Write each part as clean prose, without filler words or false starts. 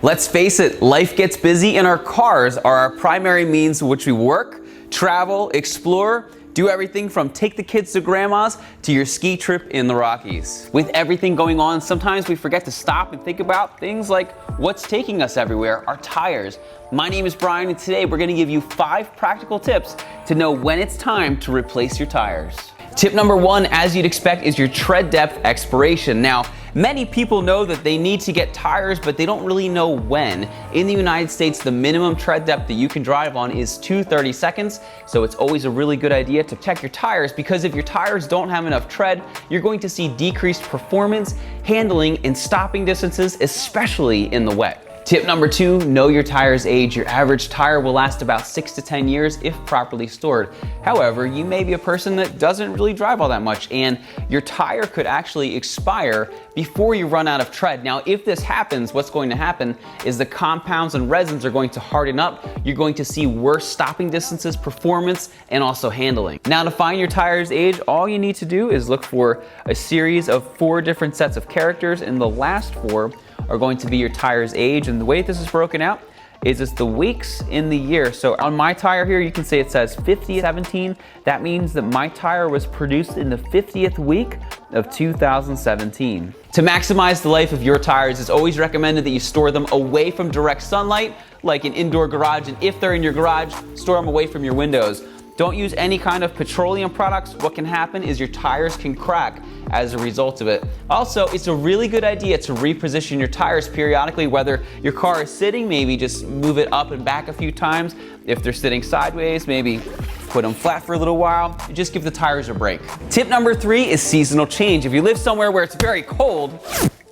Let's face it, life gets busy and our cars are our primary means in which we work, travel, explore, do everything from take the kids to grandma's to your ski trip in the Rockies. With everything going on, sometimes we forget to stop and think about things like what's taking us everywhere, our tires. My name is Brian and today we're gonna give you 5 practical tips to know when it's time to replace your tires. Tip number 1, as you'd expect, is your tread depth expiration. Now, many people know that they need to get tires, but they don't really know when. In the United States, the minimum tread depth that you can drive on is 230 seconds, so it's always a really good idea to check your tires, because if your tires don't have enough tread, you're going to see decreased performance, handling, and stopping distances, especially in the wet. Tip number 2, know your tire's age. Your average tire will last about 6 to 10 years if properly stored. However, you may be a person that doesn't really drive all that much and your tire could actually expire before you run out of tread. Now, if this happens, what's going to happen is the compounds and resins are going to harden up. You're going to see worse stopping distances, performance, and also handling. Now, to find your tire's age, all you need to do is look for a series of 4 different sets of characters, and the last 4 are going to be your tire's age. And the way this is broken out is it's the weeks in the year. So on my tire here, you can see it says 5017. That means that my tire was produced in the 50th week of 2017. To maximize the life of your tires, it's always recommended that you store them away from direct sunlight, like an indoor garage. And if they're in your garage, store them away from your windows. Don't use any kind of petroleum products. What can happen is your tires can crack as a result of it. Also, it's a really good idea to reposition your tires periodically, whether your car is sitting, maybe just move it up and back a few times. If they're sitting sideways, maybe put them flat for a little while. Just give the tires a break. Tip number 3 is seasonal change. If you live somewhere where it's very cold,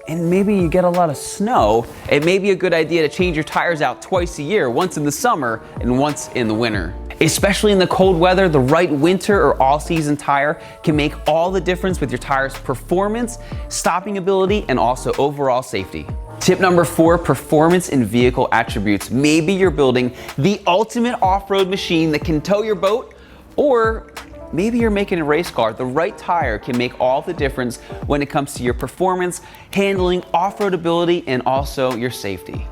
and maybe you get a lot of snow, it may be a good idea to change your tires out twice a year, once in the summer and once in the winter. Especially in the cold weather, the right winter or all-season tire can make all the difference with your tire's performance, stopping ability, and also overall safety. Tip number 4, performance and vehicle attributes. Maybe you're building the ultimate off-road machine that can tow your boat, or maybe you're making a race car. The right tire can make all the difference when it comes to your performance, handling, off-road ability, and also your safety.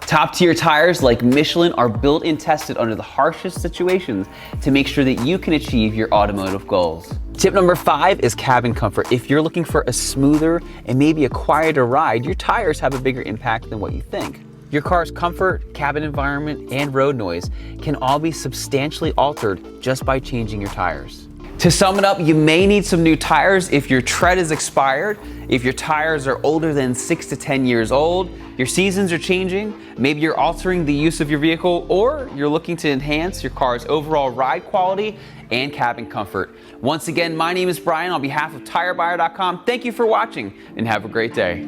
Top tier tires like Michelin are built and tested under the harshest situations to make sure that you can achieve your automotive goals. Tip number 5 is cabin comfort. If you're looking for a smoother and maybe a quieter ride, your tires have a bigger impact than what you think. Your car's comfort, cabin environment, and road noise can all be substantially altered just by changing your tires. To sum it up, you may need some new tires if your tread is expired, if your tires are older than 6 to 10 years old, your seasons are changing, maybe you're altering the use of your vehicle, or you're looking to enhance your car's overall ride quality and cabin comfort. Once again, my name is Brian on behalf of TireBuyer.com. Thank you for watching and have a great day.